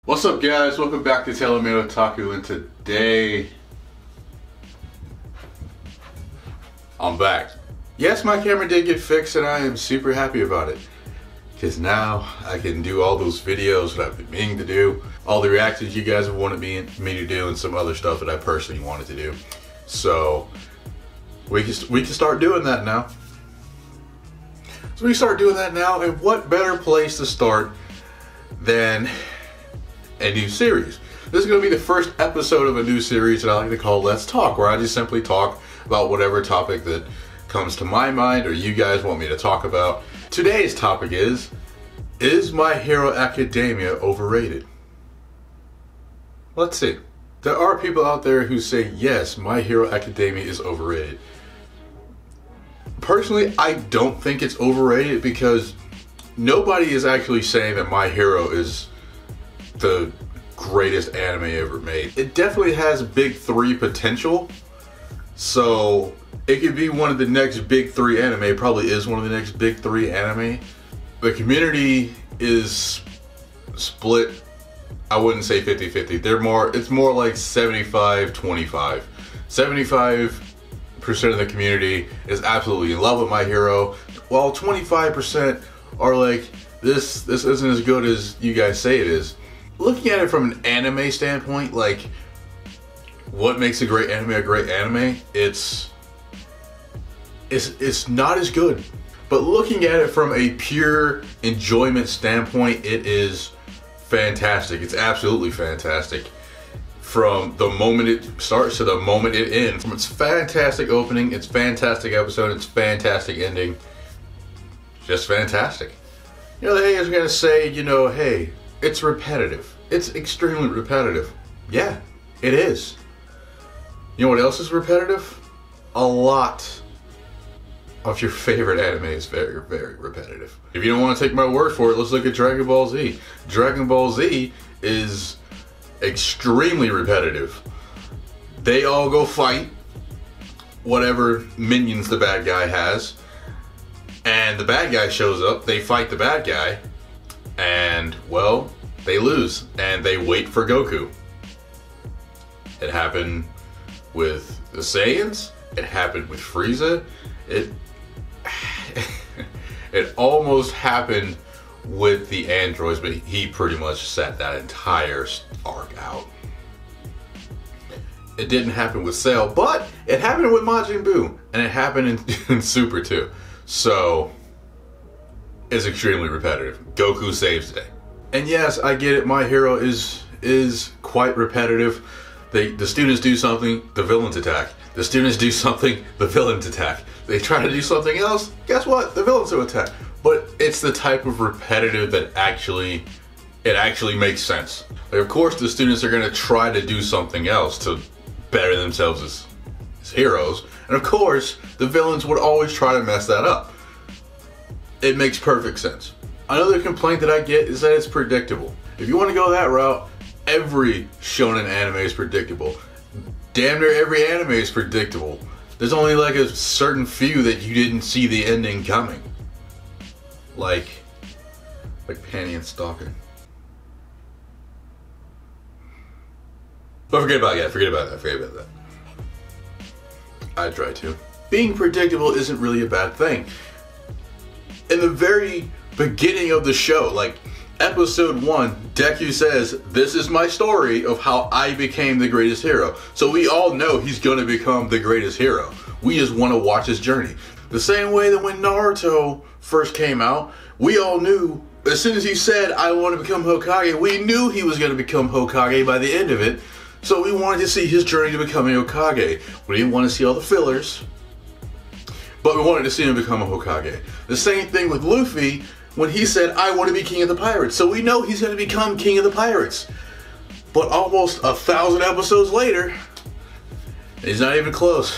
What's up, guys? Welcome back to TaylorMadeOtaku, and today I'm back. Yes, my camera did get fixed and I am super happy about it, because now I can do all those videos that I've been meaning to do, all the reactions you guys have wanted me to do, and some other stuff that I personally wanted to do. So we can start doing that now. So we start doing that now, and what better place to start than a new series. This is going to be the first episode of a new series that I like to call Let's Talk, where I just simply talk about whatever topic that comes to my mind or you guys want me to talk about. Today's topic is My Hero Academia overrated? Let's see. There are people out there who say, yes, My Hero Academia is overrated. Personally, I don't think it's overrated, because nobody is actually saying that My Hero is the greatest anime ever made. It definitely has big three potential, so it could be one of the next big three anime. It probably is one of the next big three anime. The community is split. I wouldn't say 50-50. It's more like 75-25. 75% of the community is absolutely in love with My Hero, while 25% are like, this isn't as good as you guys say it is. Looking at it from an anime standpoint, like, what makes a great anime, it's not as good. But looking at it from a pure enjoyment standpoint, it is fantastic. It's absolutely fantastic. From the moment it starts to the moment it ends. From its fantastic opening, its fantastic episode, its fantastic ending. Just fantastic. You know, the haters are gonna say, you know, hey, it's repetitive. It's extremely repetitive. Yeah, it is. You know what else is repetitive? A lot of your favorite anime is very, very repetitive. If you don't want to take my word for it, let's look at Dragon Ball Z. Dragon Ball Z is extremely repetitive. They all go fight whatever minions the bad guy has, and the bad guy shows up, they fight the bad guy, and, well, they lose, and they wait for Goku. It happened with the Saiyans, it happened with Frieza, it almost happened with the androids, but he pretty much set that entire arc out. It didn't happen with Cell, but it happened with Majin Buu, and it happened in Super too. So it's extremely repetitive. Goku saves the day. And yes, I get it, My Hero is quite repetitive. The students do something, the villains attack. The students do something, the villains attack. They try to do something else, guess what? The villains will attack. But it's the type of repetitive that actually makes sense. Like, of course, the students are gonna try to do something else to better themselves as heroes. And of course, the villains would always try to mess that up. It makes perfect sense. Another complaint that I get is that it's predictable. If you want to go that route, every shonen anime is predictable. Damn near every anime is predictable. There's only like a certain few that you didn't see the ending coming. Like Panty and Stalker. But forget about that. I try to. Being predictable isn't really a bad thing. In the very beginning of the show, like episode 1, Deku says, this is my story of how I became the greatest hero. So we all know he's gonna become the greatest hero. We just want to watch his journey. The same way that when Naruto first came out, we all knew, as soon as he said, I want to become Hokage, we knew he was gonna become Hokage by the end of it. So we wanted to see his journey to becoming Hokage. We didn't want to see all the fillers, but we wanted to see him become a Hokage. The same thing with Luffy when he said, I want to be king of the pirates. So we know he's going to become king of the pirates. But almost 1,000 episodes later, he's not even close.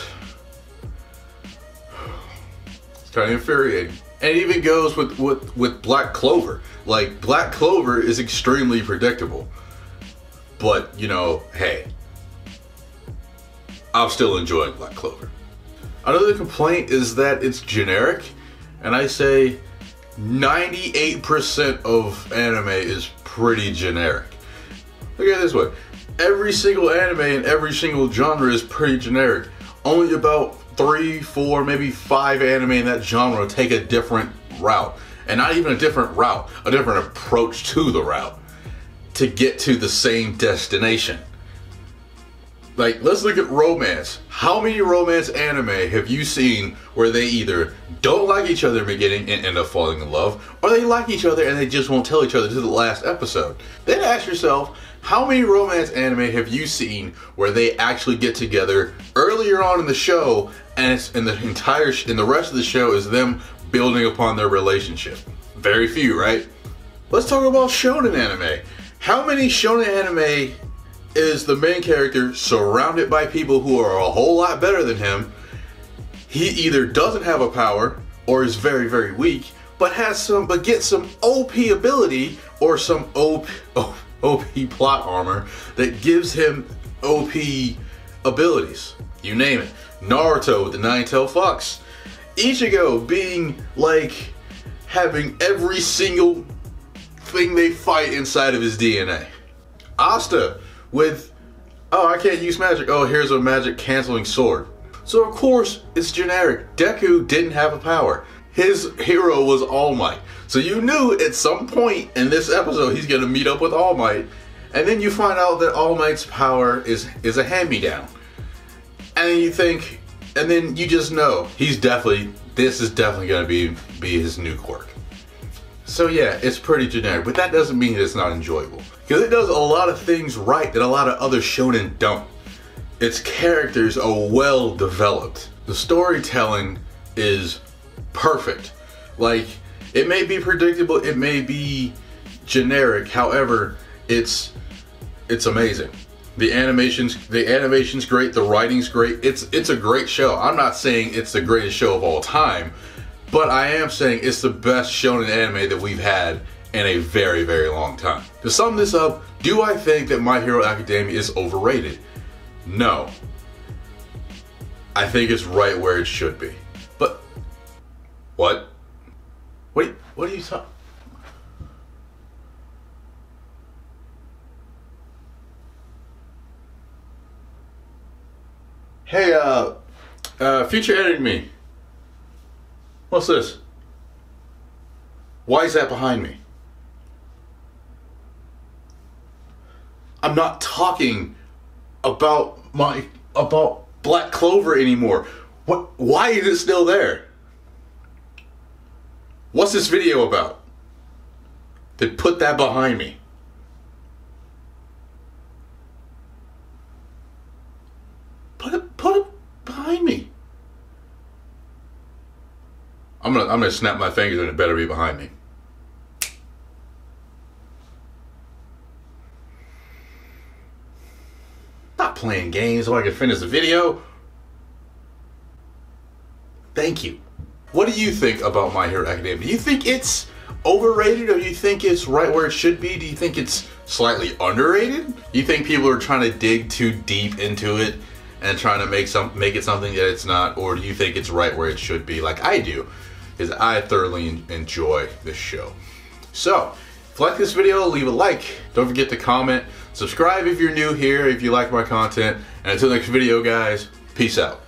It's kind of infuriating. And it even goes with Black Clover. Like, Black Clover is extremely predictable. But, you know, hey, I'm still enjoying Black Clover. Another complaint is that it's generic, and I say 98% of anime is pretty generic. Look at it this way. Every single anime in every single genre is pretty generic. Only about 3, 4, maybe 5 anime in that genre take a different route. And not even a different route, a different approach to the route to get to the same destination. Like, let's look at romance. How many romance anime have you seen where they either don't like each other in the beginning and end up falling in love, or they like each other and they just won't tell each other to the last episode? Then ask yourself, how many romance anime have you seen where they actually get together earlier on in the show, and it's in the rest of the show is them building upon their relationship? Very few, right? Let's talk about shonen anime. How many shonen anime is the main character surrounded by people who are a whole lot better than him? He either doesn't have a power or is very, very weak, but gets some OP ability or some OP plot armor that gives him OP abilities. You name it. Naruto with the 9-tailed fox. Ichigo being like having every single thing they fight inside of his DNA. Asta with, oh, I can't use magic. Oh, here's a magic canceling sword. So of course it's generic. Deku didn't have a power. His hero was All Might. So you knew at some point in this episode he's gonna meet up with All Might, and then you find out that All Might's power is a hand-me-down. And then you think, and then you just know this is definitely gonna be his new quirk. So yeah, it's pretty generic, but that doesn't mean it's not enjoyable. Because it does a lot of things right that a lot of other shonen don't. Its characters are well developed. The storytelling is perfect. Like, it may be predictable, it may be generic, however, it's amazing. The animation's great, the writing's great. It's a great show. I'm not saying it's the greatest show of all time, but I am saying it's the best shonen anime that we've had in a very, very long time. To sum this up, do I think that My Hero Academia is overrated? No. I think it's right where it should be. But what? What are you talking? Hey, future editing me. What's this? Why is that behind me? I'm not talking about Black Clover anymore. Why is it still there? What's this video about? Then put that behind me. Put it behind me. I'm gonna snap my fingers and it better be behind me. Not playing games so I can finish the video. Thank you. What do you think about My Hero Academia? Do you think it's overrated, or do you think it's right where it should be? Do you think it's slightly underrated? Do you think people are trying to dig too deep into it and trying to make it something that it's not? Or do you think it's right where it should be, like I do? Because I thoroughly enjoy this show. So, if you like this video, leave a like. Don't forget to comment. Subscribe if you're new here, if you like my content. And until next video, guys, peace out.